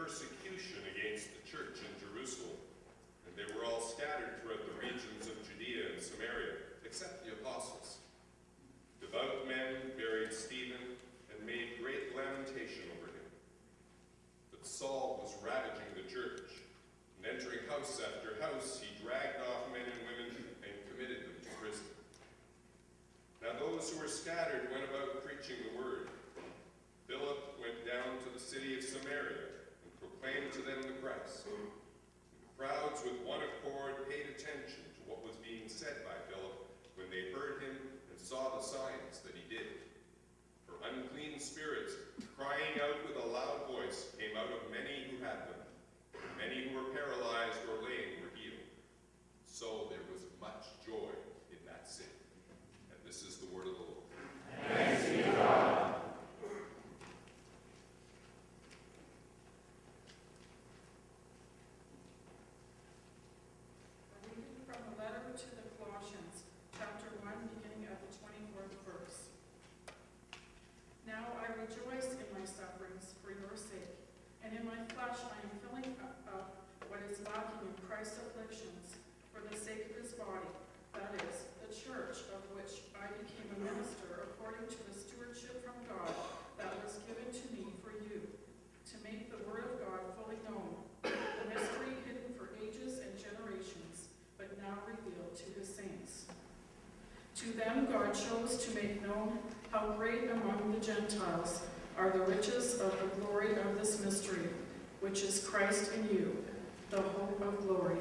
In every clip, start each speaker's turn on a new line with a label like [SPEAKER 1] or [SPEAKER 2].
[SPEAKER 1] persecution against the church in Jerusalem, and they were all scattered throughout the regions of Judea and Samaria, except the apostles. Devout men buried Stephen and made great lamentation over him. But Saul was ravaging the church, and entering house after house, he dragged off men and women and committed them to prison. Now those who were scattered went about preaching the word. Philip went down to the city of Samaria and proclaimed to them the Christ. The crowds with one accord paid attention to what was being said by Philip when they heard him and saw the signs that he did. For unclean spirits, crying out with a loud voice, came out of many who had them. Many who were paralyzed or lame were healed. So there was much joy in that city. And this is the word of the Lord.
[SPEAKER 2] Thanks be to God.
[SPEAKER 3] To the Colossians, chapter 1, beginning at the 24th verse. Now I rejoice in my sufferings for your sake, and in my flesh I am filling up what is lacking in Christ's afflictions for the sake of his body, that is, the church, of which I became a minister according to the stewardship from God that was given to me for you, to make the word of God fully known, the mystery hidden for ages and generations, but now revealed to his saints. To them God chose to make known how great among the Gentiles are the riches of the glory of this mystery, which is Christ in you, the hope of glory.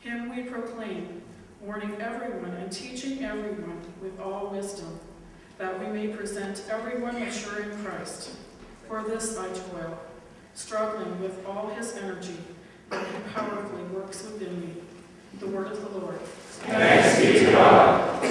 [SPEAKER 3] Him we proclaim, warning everyone and teaching everyone with all wisdom, that we may present everyone mature in Christ. For this I toil, struggling with all his energy, that he powerfully works within me. The word of the Lord.
[SPEAKER 2] Thanks be to God.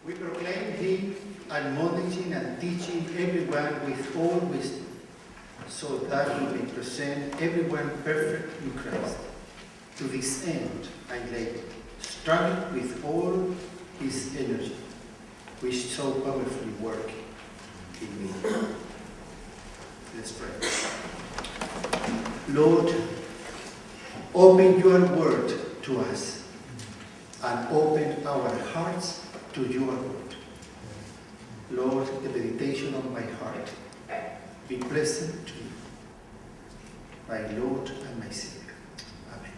[SPEAKER 4] We proclaim him, admonishing and teaching everyone with all wisdom, so that we may present everyone perfect in Christ. To this end, I labor, struggling with all his energy, which so powerfully work in me. Let's pray. Lord, open your word to us and open our hearts to your word. Lord, the meditation of my heart be pleasant to you, my Lord and my Savior. Amen.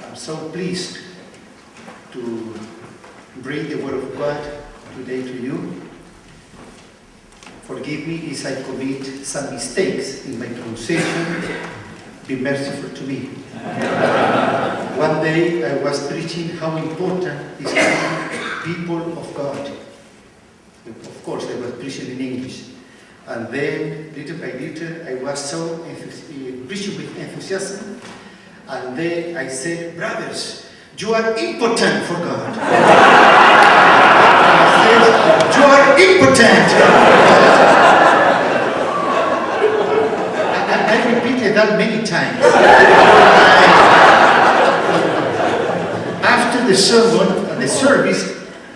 [SPEAKER 4] I'm so pleased to bring the word of God today to you. Forgive me if I commit some mistakes in my pronunciation. Be merciful to me. One day I was preaching how important is being people of God. Of course, I was preaching in English. And then, little by little, I was so preaching with enthusiasm. And then I said, brothers, you are impotent for God. I said, you are impotent. I repeated that many times. After the sermon and the service,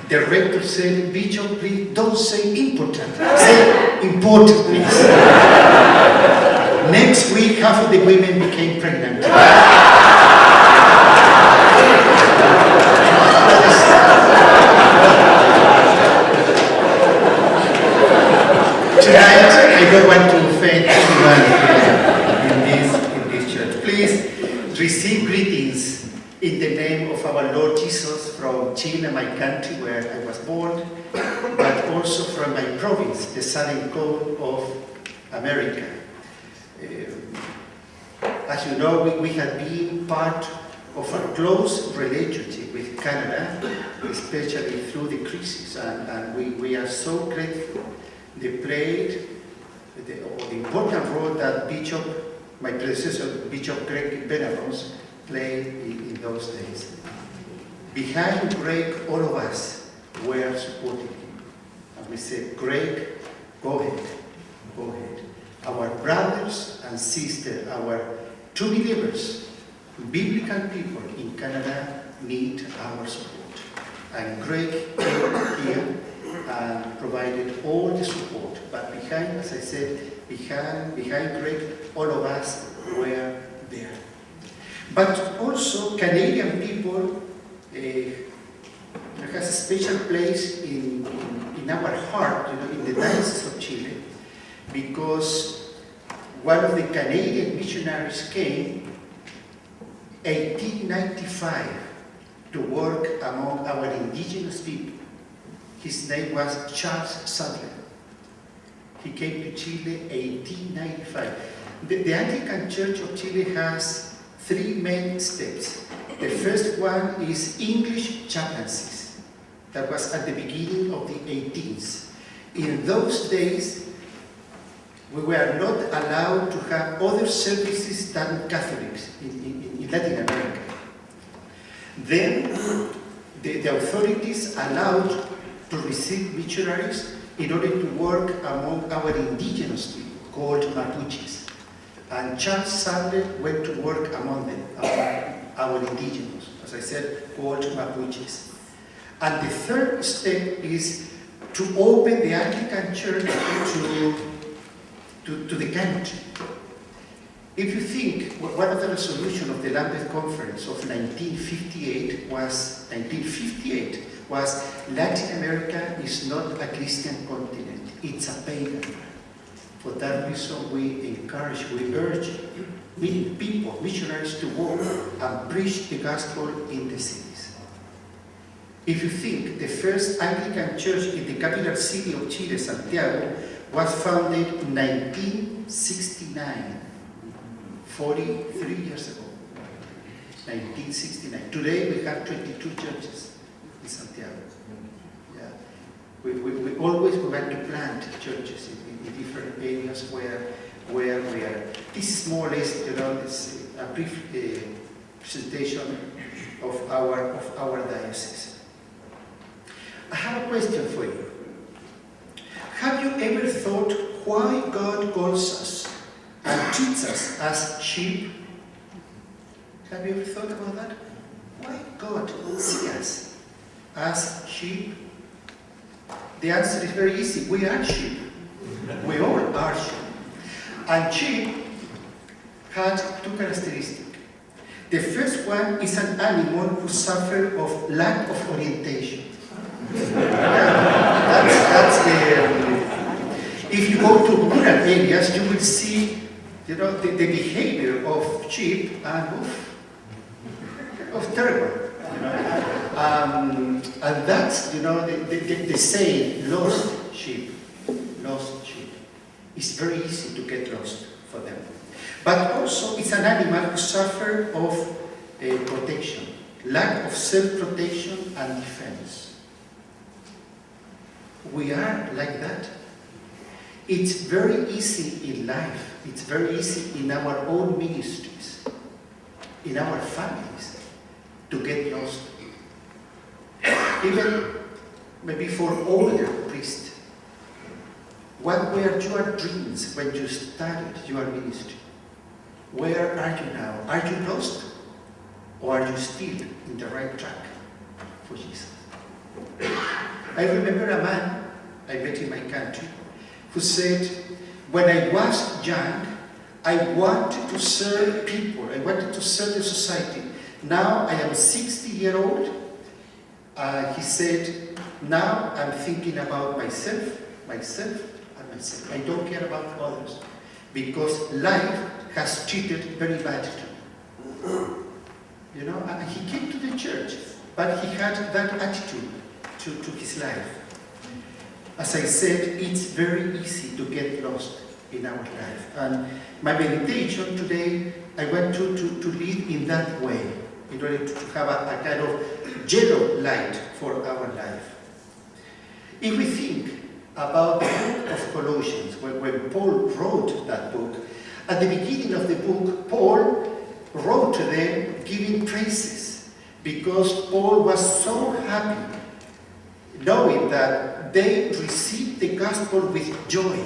[SPEAKER 4] the rector said, Bishop, please don't say impotent. Say important, please. Next week, half of the women became pregnant. Tonight, I don't want to offend anyone in this church. Please receive greetings in the name of our Lord Jesus from Chile, my country where I was born, but also from my province, the southern cone of America. As you know, we have been part of a close relationship with Canada, especially through the crisis, and we are so grateful. They played the important role that my predecessor, Bishop Greg Venerons, played in those days. Behind Greg, all of us were supporting him. And we said, Greg, go ahead, go ahead. Our brothers and sisters, our true believers, biblical people in Canada need our support. And Greg came here and provided all the support. But behind, as I said, behind Greg, all of us were there. But also, Canadian people has a special place in our heart, in the Diocese of Chile, because one of the Canadian missionaries came 1895 to work among our indigenous people. His name was Charles Sadler. He came to Chile 1895. The Anglican Church of Chile has three main steps. The first one is English chaplaincies. That was at the beginning of the 18th. In those days, we were not allowed to have other services than Catholics in Latin America. Then, the authorities allowed to receive missionaries in order to work among our indigenous people, called Mapuches. And Charles Sadler went to work among them, our indigenous, as I said, called Mapuches. And the third step is to open the Anglican Church to the country. If you think, one of the resolutions of the Lambeth Conference of 1958 was Latin America is not a Christian continent, it's a pagan one. For that reason, we urge people, missionaries to go and preach the gospel in the cities. If you think the first Anglican church in the capital city of Chile, Santiago, was founded in 1969, 43 years ago. 1969. Today we have 22 churches in Santiago. Yeah. We always want to plant churches in different areas where we are. This is more or less, it's a brief presentation of our diocese. I have a question for you. Have you ever thought why God calls us and treats us as sheep? Have you ever thought about that? Why God sees us as sheep? The answer is very easy. We are sheep. We all are sheep. And sheep had two characteristics. The first one is an animal who suffers of lack of orientation. That's if you go to rural areas, you will see, the behavior of sheep and of terrible. And that's, the saying, lost sheep. It's very easy to get lost for them. But also, it's an animal who suffers of protection, lack of self-protection and defense. We are like that. It's very easy in life. It's very easy in our own ministries, in our families, to get lost. Even maybe for older priests. What were your dreams when you started your ministry? Where are you now? Are you lost? Or are you still in the right track for Jesus? I remember a man I met in my country who said, when I was young, I wanted to serve people. I wanted to serve the society. Now I am 60-year-old. He said, now I'm thinking about myself. I don't care about others because life has treated very badly. And he came to the church, but he had that attitude to his life. As I said, it's very easy to get lost in our life. And my meditation today, I want to live in that way, in order to have a kind of yellow light for our life. If we think about the book of Colossians, when Paul wrote that book, at the beginning of the book, Paul wrote to them giving praises because Paul was so happy knowing that they received the gospel with joy.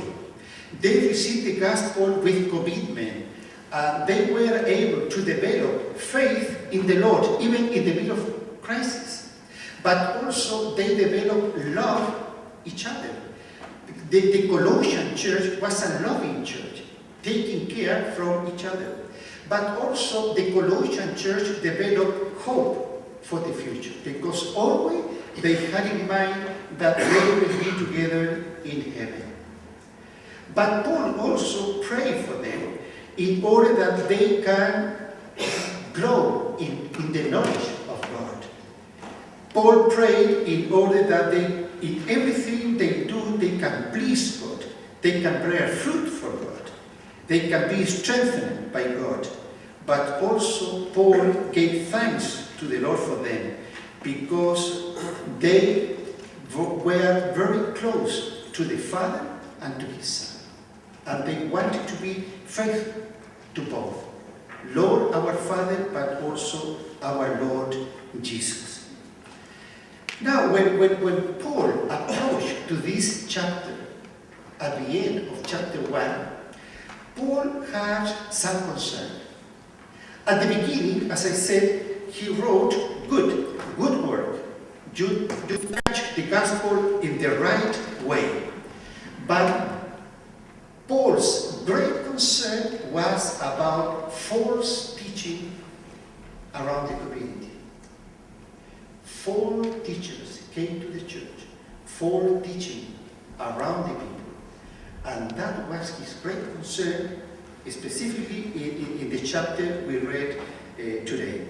[SPEAKER 4] They received the gospel with commitment. They were able to develop faith in the Lord, even in the middle of crisis. But also they developed love each other. The Colossian church was a loving church, taking care from each other. But also the Colossian church developed hope for the future, because always they had in mind that they will be together in heaven. But Paul also prayed for them in order that they can grow in the knowledge of God. Paul prayed in order that they, in everything they do, they can please God. They can bear fruit for God. They can be strengthened by God. But also Paul gave thanks to the Lord for them because they were very close to the Father and to His Son. And they wanted to be faithful to both. Lord our Father, but also our Lord Jesus. Now, when Paul approached to this chapter, at the end of chapter 1, Paul had some concern. At the beginning, as I said, he wrote, good work. You preach the gospel in the right way. But Paul's great concern was about false teaching around the community. False teachers came to the church, false teaching around the people. And that was his great concern, specifically in the chapter we read today.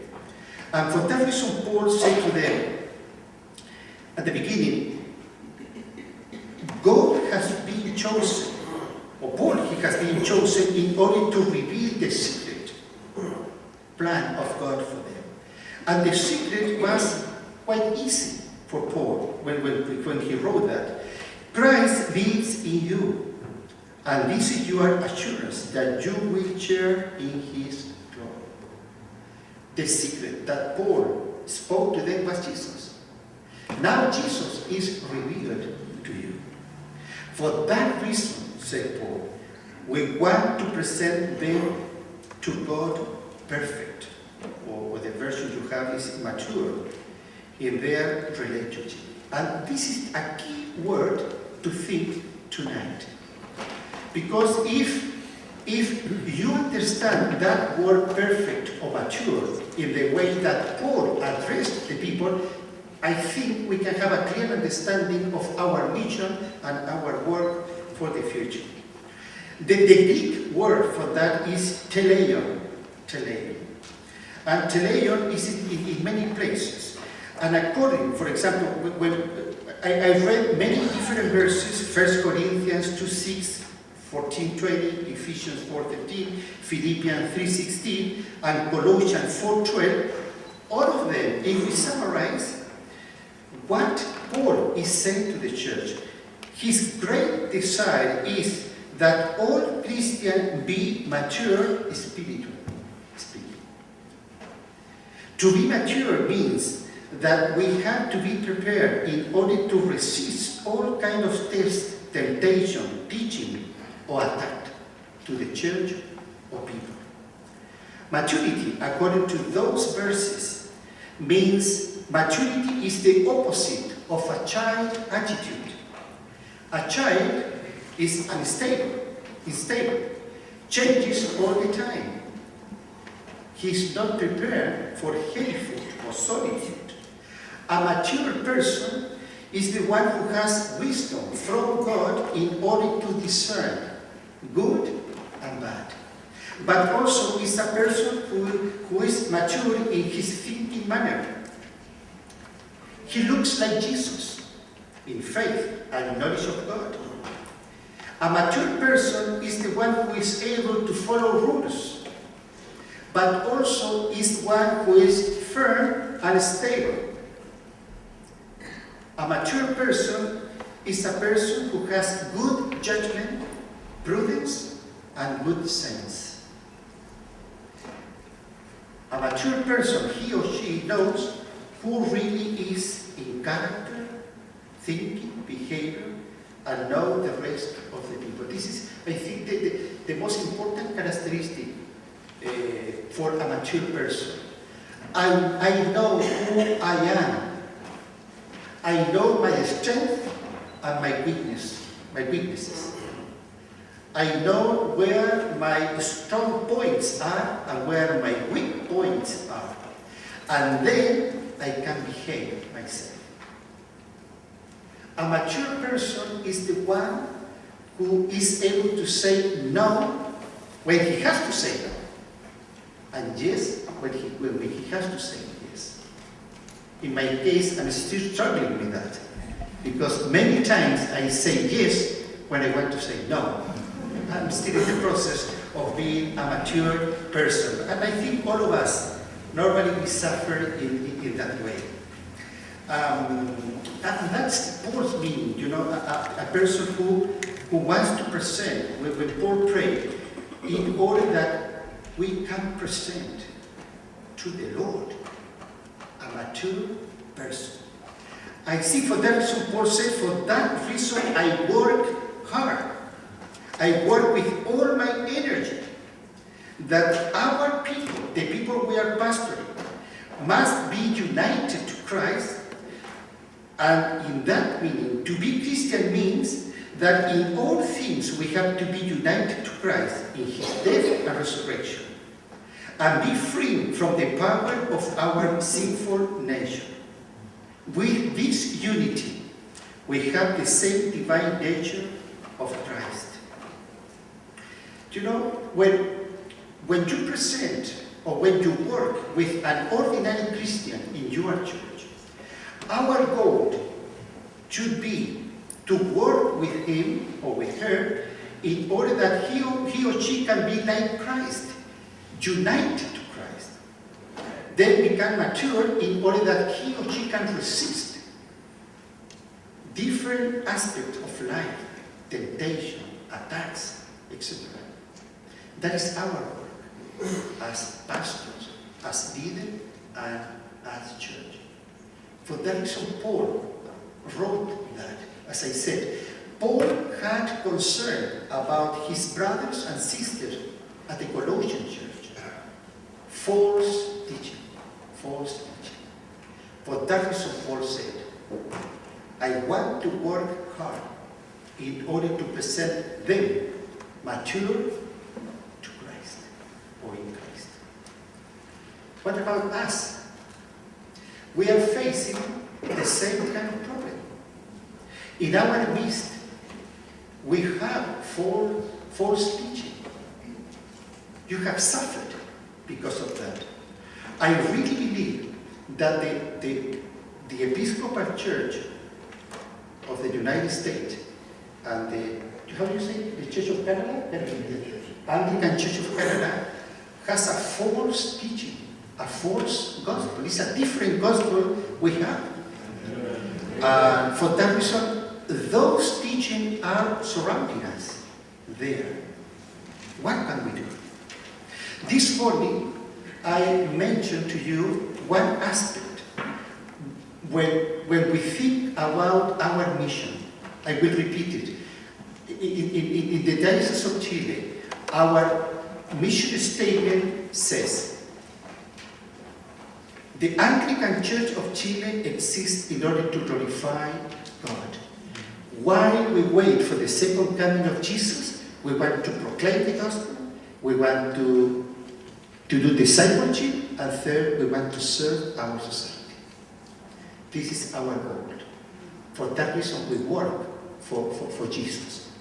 [SPEAKER 4] And for that reason, Paul said to them at the beginning, God has been chosen, or Paul, he has been chosen in order to reveal the secret plan of God for them. And the secret was quite easy for Paul when he wrote that. Christ lives in you. And this is your assurance that you will share in His glory. The secret that Paul spoke to them was Jesus. Now Jesus is revealed to you. For that reason, said Paul, we want to present them to God perfect, or the version you have is mature, in their relationship. And this is a key word to think tonight. Because if you understand that word perfect or mature in the way that Paul addressed the people, I think we can have a clear understanding of our mission and our work for the future. The Greek word for that is teleion. And teleion is in many places. And according, for example, when I read many different verses, 1 Corinthians 2:6, 14:20, Ephesians 4:13, Philippians 3:16, and Colossians 4:12, all of them, if we summarize what Paul is saying to the church, his great desire is that all Christians be mature spiritually. To be mature means that we have to be prepared in order to resist all kind of tests, temptation, teaching, or attack to the church or people. Maturity, according to those verses, means maturity is the opposite of a child attitude. A child is unstable, changes all the time. He's not prepared for healthy food or solid food. A mature person is the one who has wisdom from God in order to discern good and bad. But also is a person who is mature in his thinking manner. He looks like Jesus in faith and knowledge of God. A mature person is the one who is able to follow rules, but also is one who is firm and stable. A mature person is a person who has good judgment, prudence, and good sense. A mature person, he or she knows who really is in character, thinking, behavior, and know the rest of the people. This is, I think, the most important characteristic for a mature person. I know who I am. I know my strength and my weaknesses. I know where my strong points are and where my weak points are. And then I can behave myself. A mature person is the one who is able to say no when he has to say no, and yes when he has to say yes. In my case, I'm still struggling with that, because many times I say yes when I want to say no. I'm still in the process of being a mature person, and I think all of us normally we suffer in that way. And that's Paul's meaning, you know, a person who wants to present, when Paul prayed, in order that we can present to the Lord a mature person. I see for that reason, Paul said, for that reason I work hard. I work with all my energy, that our people, the people we are pastoring, must be united to Christ. And in that meaning, to be Christian means that in all things we have to be united to Christ in his death and resurrection, and be free from the power of our sinful nature. With this unity, we have the same divine nature of Christ. You know, when you present or when you work with an ordinary Christian in your church, our goal should be to work with him or with her in order that he or she can be like Christ, united to Christ. Then become mature in order that he or she can resist different aspects of life, temptation, attacks, etc. That is our work as pastors as leader and as church. For that reason, Paul wrote that. As I said, Paul had concern about his brothers and sisters at the Colossian church. False teaching. False teaching. For that reason, Paul said, I want to work hard in order to present them mature to Christ or in Christ. What about us? We are facing the same kind of problem. In our midst, we have false teaching. You have suffered because of that. I really believe that the Episcopal Church of the United States and how do you say, the Church of Canada? Anglican Church of Canada has a false teaching, a false gospel. It's a different gospel we have. For that reason, those teachings are surrounding us there. What can we do? This morning, I mentioned to you one aspect. When we think about our mission, I will repeat it. In the Diocese of Chile, our mission statement says, the Anglican Church of Chile exists in order to glorify God. While we wait for the second coming of Jesus, we want to proclaim the gospel, we want to do discipleship, and third, we want to serve our society. This is our goal. For that reason, we work for Jesus.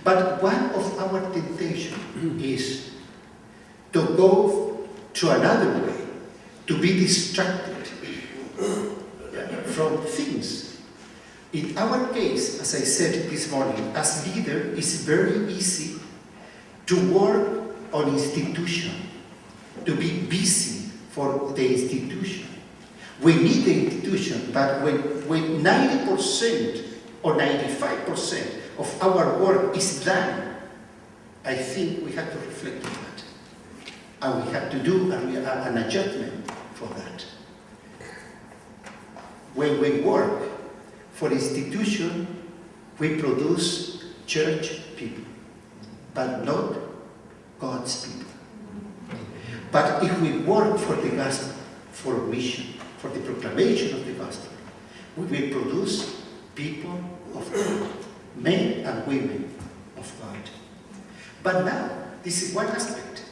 [SPEAKER 4] But one of our temptations is to go to another way, to be distracted from things. In our case, as I said this morning, as leader, it's very easy to work on institution, to be busy for the institution. We need the institution, but when 90% or 95% of our work is done, I think we have to reflect on that. And we have to do an adjustment for that. When we work for institution, we produce church people, but not God's people. But if we work for the gospel, for mission, for the proclamation of the gospel, we will produce people of God, men and women of God. But now, this is one aspect.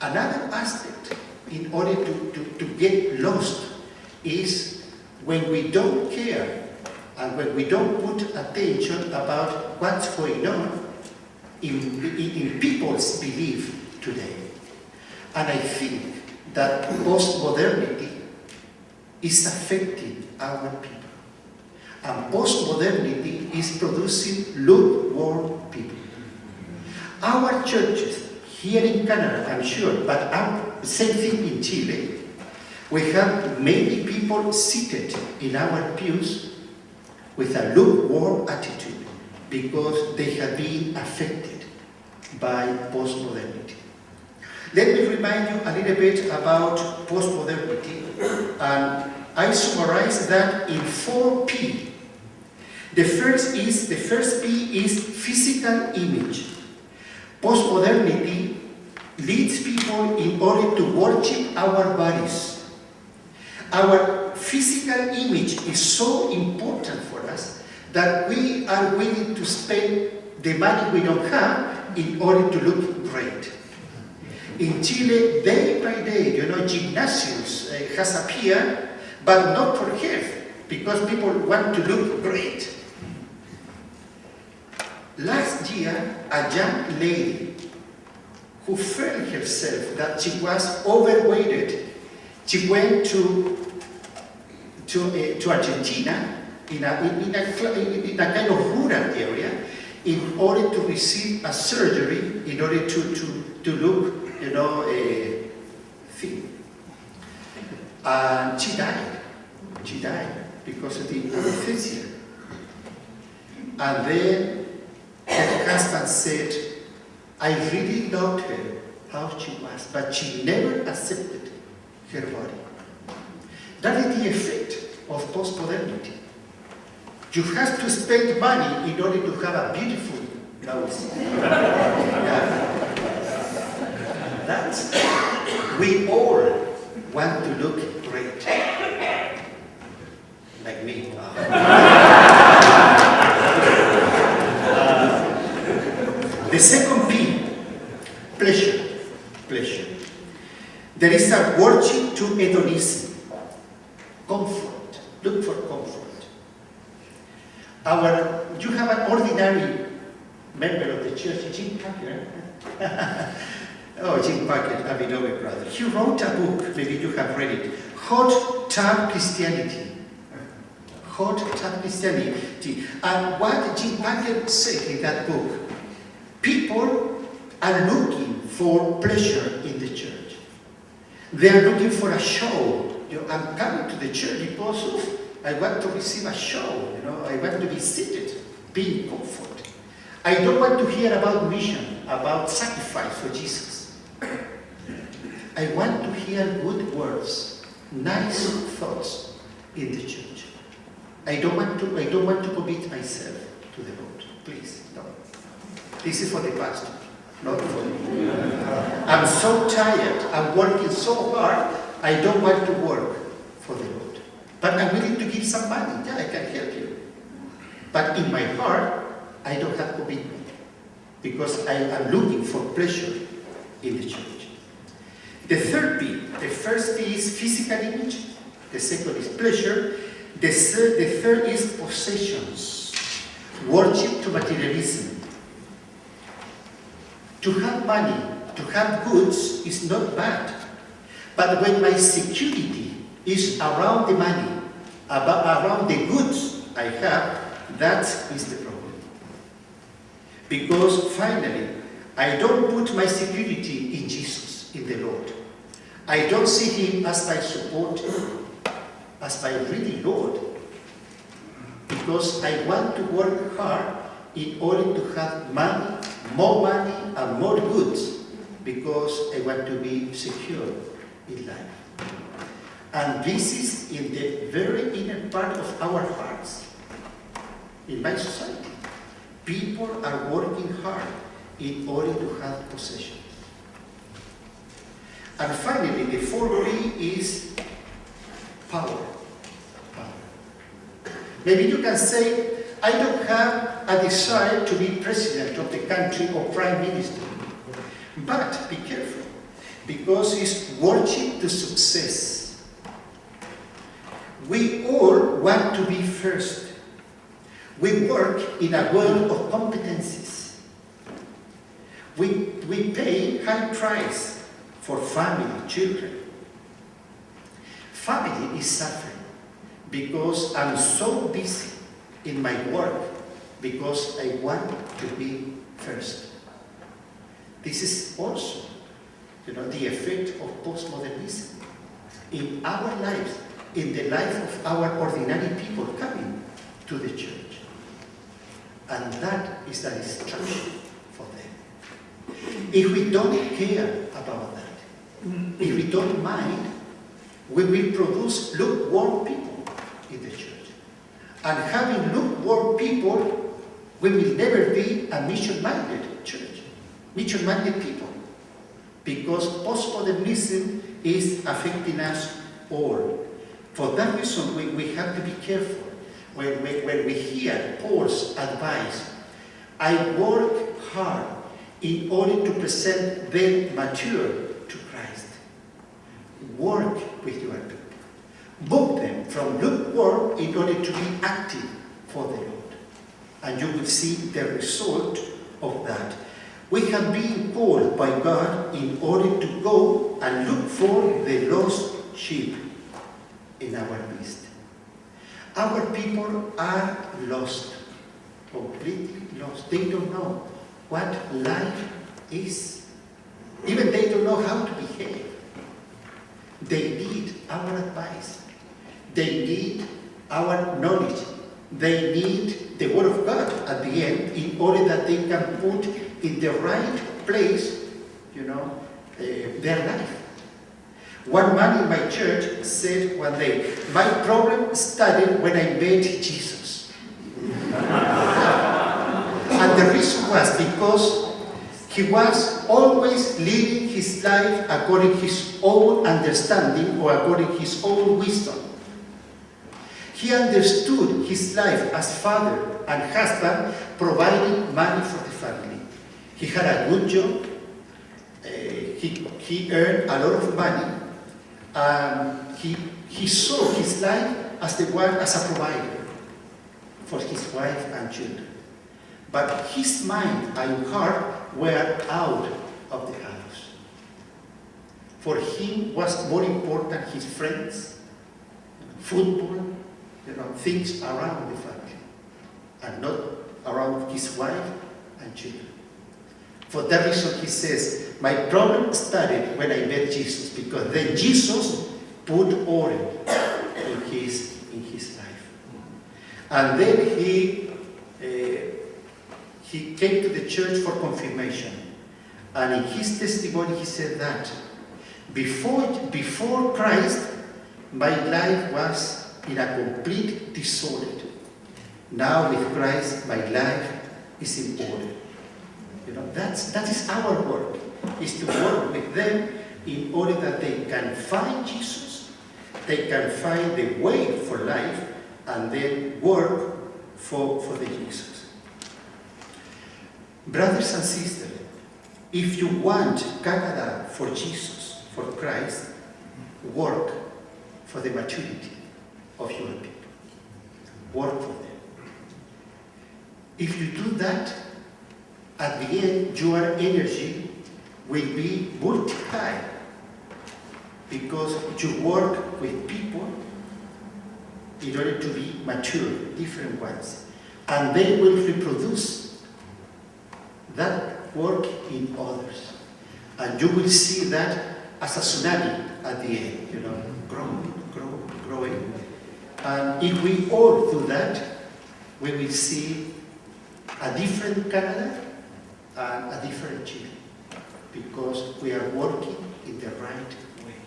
[SPEAKER 4] Another aspect, in order to get lost, is when we don't care and when we don't put attention about what's going on in people's belief today. And I think that postmodernity is affecting our people. And postmodernity is producing lukewarm people. Our churches, here in Canada, I'm sure, but same thing in Chile, we have many people seated in our pews with a lukewarm attitude because they have been affected by postmodernity. Let me remind you a little bit about postmodernity, and I summarize that in 4 P. The first P is physical image. Postmodernity leads people in order to worship our bodies. Our physical image is so important for us that we are willing to spend the money we don't have in order to look great. In Chile, day by day, gymnasiums has appeared, but not for health, because people want to look great. Last year, a young lady who felt herself that she was overweighted, she went to Argentina in a kind of rural area in order to receive a surgery in order to look, thin. And she died. She died because of the anesthesia. And then her husband said, I really loved her, how she was, but she never accepted her body. That is the effect of postmodernity. You have to spend money in order to have a beautiful nose. Yeah. That's, we all want to look great. Like me. The second P, pleasure. Pleasure. There is a worship to hedonism. Comfort. Look for comfort. You have an ordinary member of the church, Jim Packer. Oh, Jim Packer, a beloved brother. He wrote a book, maybe you have read it, Hot Tub Christianity. Hot Tub Christianity. And what Jim Packer said in that book, people are looking for pleasure in the church. They are looking for a show. I'm coming to the church because I want to receive a show. I want to be seated, be in comfort. I don't want to hear about mission, about sacrifice for Jesus. I want to hear good words, nice thoughts in the church. I don't want to commit myself to the Lord. Please, no. This is for the pastor, not for me. I'm so tired. I'm working so hard. I don't want to work for the Lord. But I'm willing to give some money. Yeah, I can help you. But in my heart, I don't have commitment because I am looking for pleasure in the church. The third P, the first P is physical image. The second is pleasure. The third is possessions. Worship to materialism. To have money, to have goods is not bad. But when my security is around the money, around the goods I have, that is the problem. Because finally, I don't put my security in Jesus, in the Lord. I don't see Him as my support, as my really Lord. Because I want to work hard in order to have money, more money, and more goods. Because I want to be secure in life. And this is in the very inner part of our hearts. In my society, people are working hard in order to have possession. And finally, the fourth P is power. Power. Maybe you can say, I don't have a desire to be president of the country or prime minister. But be careful, because it's worship to success. We all want to be first. We work in a world of competencies. We pay high price for family, children. Family is suffering because I'm so busy in my work because I want to be first. This is also, the effect of postmodernism in our lives, in the life of our ordinary people coming to the church. And that is the destruction for them. If we don't care about that, if we don't mind, we will produce lukewarm people in the church. And having lukewarm people, we will never be a mission-minded church, mission-minded people. Because postmodernism is affecting us all. For that reason, we have to be careful. When we hear Paul's advice, I work hard in order to present them mature to Christ. Work with your people. Move them from lukewarm in order to be active for the Lord. And you will see the result of that. We have been called by God in order to go and look for the lost sheep in our midst. Our people are lost, completely lost. They don't know what life is. Even they don't know how to behave. They need our advice. They need our knowledge. They need the Word of God at the end in order that they can put in the right place, their life. One man in my church said one day, "My problem started when I met Jesus." And the reason was because he was always living his life according to his own understanding or according to his own wisdom. He understood his life as father and husband, providing money for the family. He had a good job. He earned a lot of money. He saw his life as a provider for his wife and children. But his mind and heart were out of the house. For him was more important his friends, football, things around the family, and not around his wife and children. For that reason he says, "My problem started when I met Jesus, because then Jesus put order in his life." And then he came to the church for confirmation. And in his testimony he said that before Christ, my life was in a complete disorder. Now with Christ, my life is in order. That is our work, is to work with them in order that they can find Jesus, they can find the way for life, and then work for the Jesus. Brothers and sisters, if you want Canada for Jesus, for Christ, work for the maturity of your people. Work for them. If you do that, at the end, your energy will be multiplied, because you work with people in order to be mature, different ones, and they will reproduce that work in others. And you will see that as a tsunami at the end, growing. And if we all do that, we will see a different Canada and a different Chile, because we are working in the right way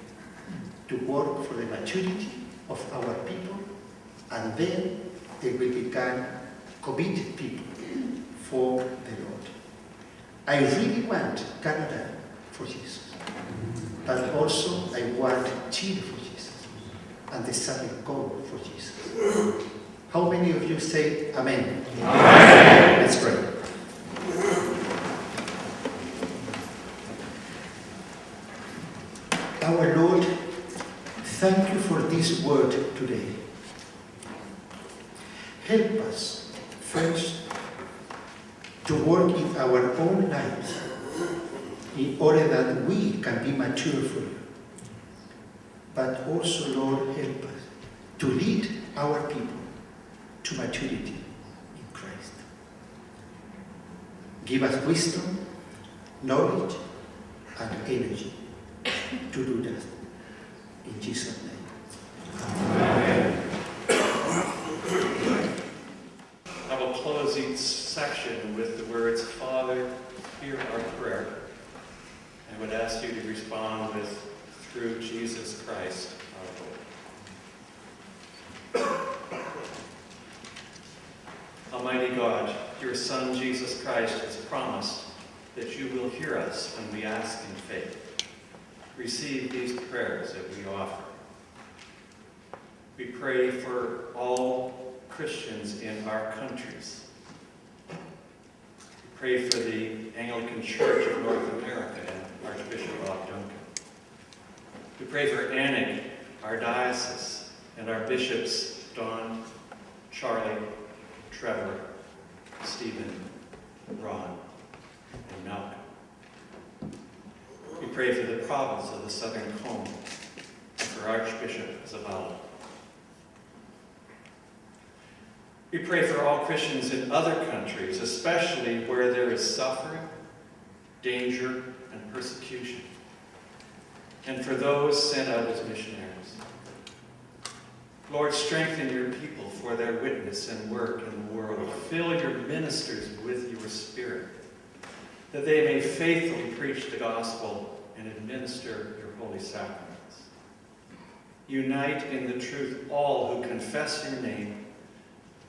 [SPEAKER 4] to work for the maturity of our people, and then they will become committed people for the Lord. I really want Canada for Jesus, but also I want Chile for Jesus, and the Southern Congo for Jesus. How many of you say Amen? Amen. Let's pray. Our Lord, thank you for this word today. Help us first to work in our own lives in order that we can be mature for you. But also, Lord, help us to lead our people to maturity in Christ. Give us wisdom, knowledge, and energy to do that. In Jesus' name.
[SPEAKER 2] Amen.
[SPEAKER 5] I will close each section with the words, "Father, hear our prayer." I would ask you to respond with, "Through Jesus Christ, our Lord." Almighty God, your Son, Jesus Christ, has promised that you will hear us when we ask in faith. Receive these prayers that we offer. We pray for all Christians in our countries. We pray for the Anglican Church of North America and Archbishop Duncan. We pray for ANiC, our diocese, and our bishops, Don, Charlie, Trevor, Stephen, Ron, and Malcolm. We pray for the province of the Southern Congo and for Archbishop Zavala. We pray for all Christians in other countries, especially where there is suffering, danger, and persecution, and for those sent out as missionaries. Lord, strengthen your people for their witness and work in the world. Fill your ministers with your Spirit, that they may faithfully preach the gospel and administer your holy sacraments. Unite in the truth all who confess your name,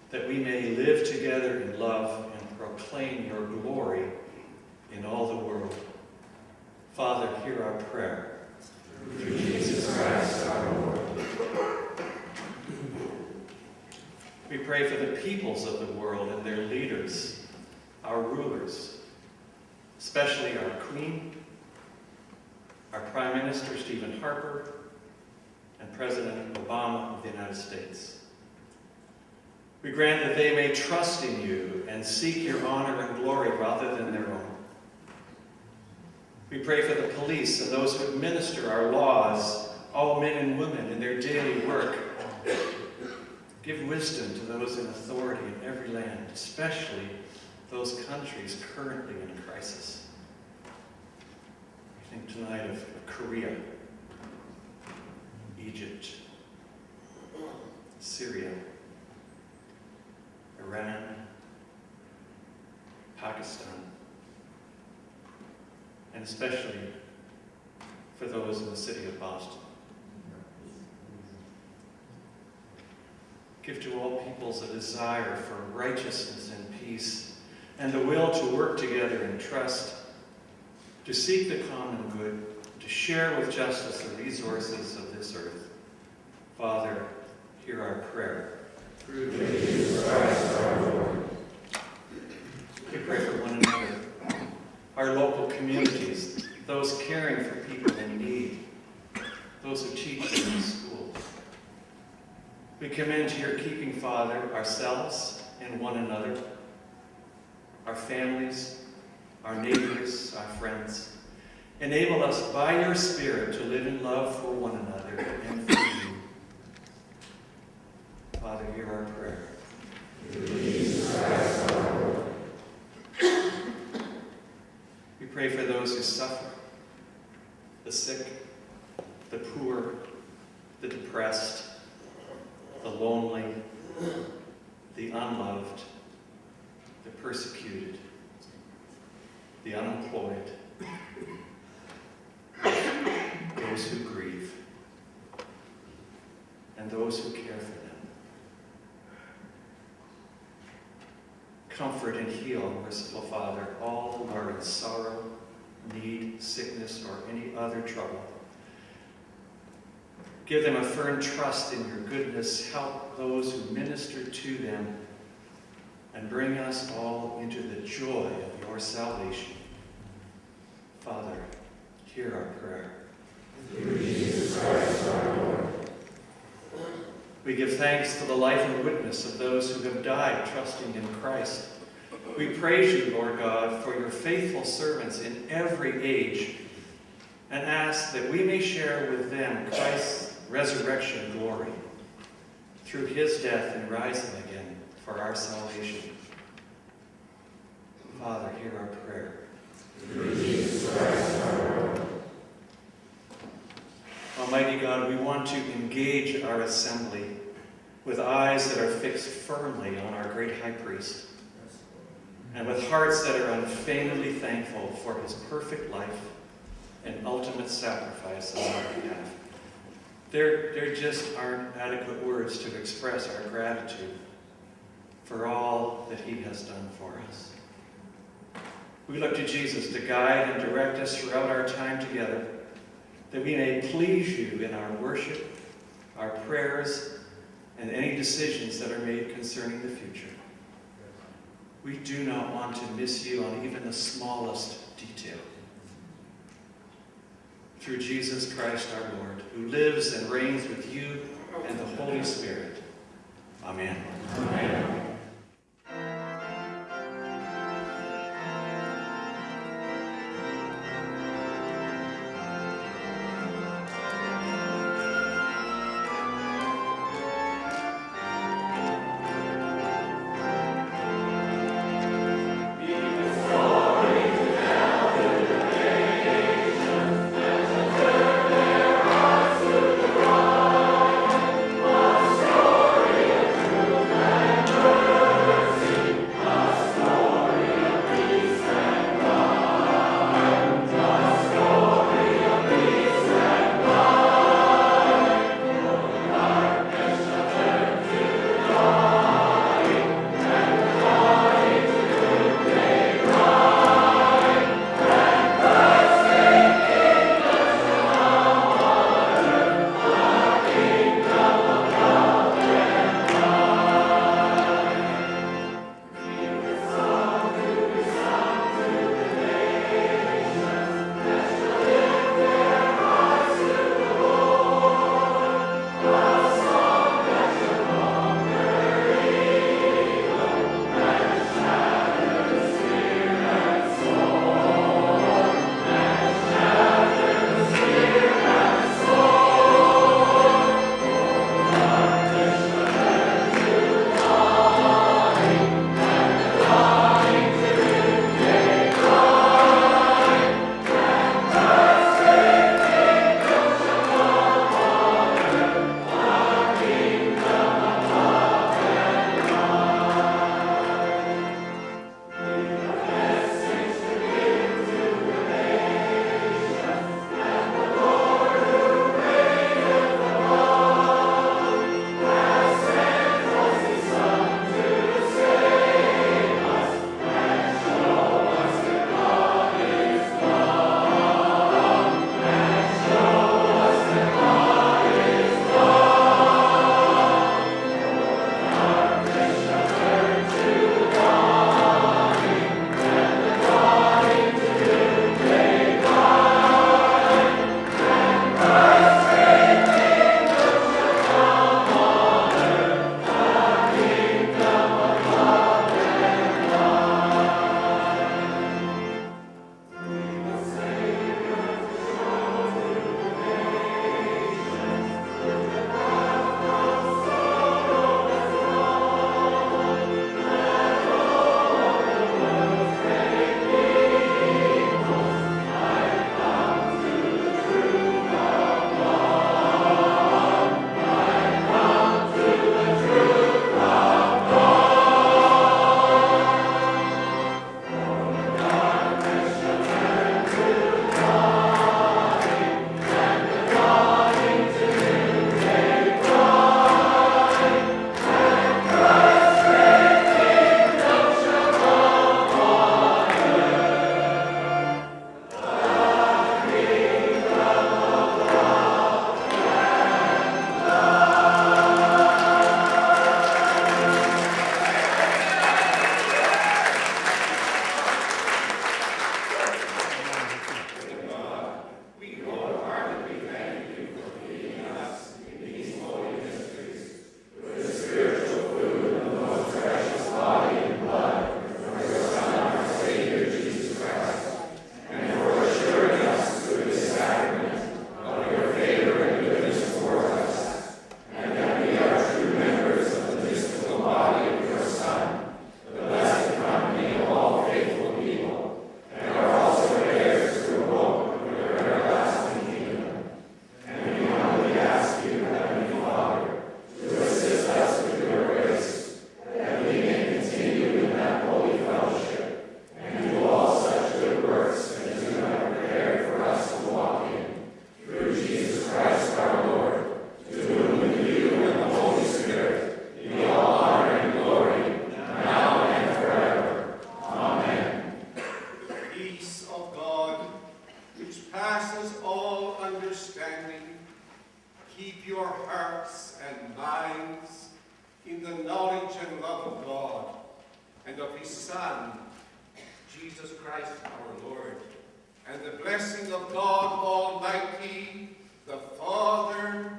[SPEAKER 5] that we may live together in love and proclaim your glory in all the world. Father, hear our prayer.
[SPEAKER 2] Through Jesus Christ our Lord.
[SPEAKER 5] We pray for the peoples of the world and their leaders, our rulers, especially our Queen, our Prime Minister Stephen Harper, and President Obama of the United States. We grant that they may trust in you and seek your honor and glory rather than their own. We pray for the police and those who administer our laws, all men and women in their daily work. Give wisdom to those in authority in every land, especially those countries currently in crisis. We think tonight of Korea, Egypt, Syria, Iran, Pakistan, and especially for those in the city of Boston. Give to all peoples a desire for righteousness and peace, and the will to work together in trust, to seek the common good, to share with justice the resources of this earth. Father, hear our prayer.
[SPEAKER 2] Through Jesus Christ our Lord.
[SPEAKER 5] We pray for one another, our local communities, those caring for people in need, those who teach in schools. We commend to your keeping, Father, ourselves and one another, our families, our neighbors, our friends. Enable us by your Spirit to live in love for one another and for you. Father, hear our prayer.
[SPEAKER 2] Through Jesus Christ our Lord.
[SPEAKER 5] We pray for those who suffer, the sick, the poor, the depressed, the lonely, the unloved, the persecuted, the unemployed, those who grieve, and those who care for them. Comfort and heal, merciful Father, all who are in sorrow, need, sickness, or any other trouble. Give them a firm trust in your goodness. Help those who minister to them, and bring us all into the joy of your salvation. Father, hear our prayer.
[SPEAKER 2] Through Jesus Christ our Lord.
[SPEAKER 5] We give thanks for the life and witness of those who have died trusting in Christ. We praise you, Lord God, for your faithful servants in every age, and ask that we may share with them Christ's resurrection glory through his death and rising again for our salvation. Father, hear our prayer.
[SPEAKER 2] Through Jesus Christ our Lord.
[SPEAKER 5] Almighty God, we want to engage our assembly with eyes that are fixed firmly on our great high priest, and with hearts that are unfeignedly thankful for his perfect life and ultimate sacrifice on our behalf. There just aren't adequate words to express our gratitude for all that he has done for us. We look to Jesus to guide and direct us throughout our time together, that we may please you in our worship, our prayers, and any decisions that are made concerning the future. We do not want to miss you on even the smallest detail. Through Jesus Christ our Lord, who lives and reigns with you and the Holy Spirit. Amen.
[SPEAKER 2] Amen.
[SPEAKER 6] Amen. understanding, keep your hearts and minds in the knowledge and love of God and of his Son, Jesus Christ our Lord. And the blessing of God Almighty, the Father,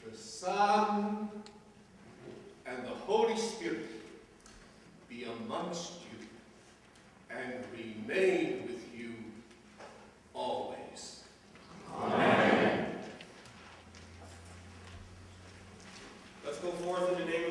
[SPEAKER 6] the Son, and the Holy Spirit be amongst you and remain with you always.
[SPEAKER 2] Amen.
[SPEAKER 7] Let's go forth in the name of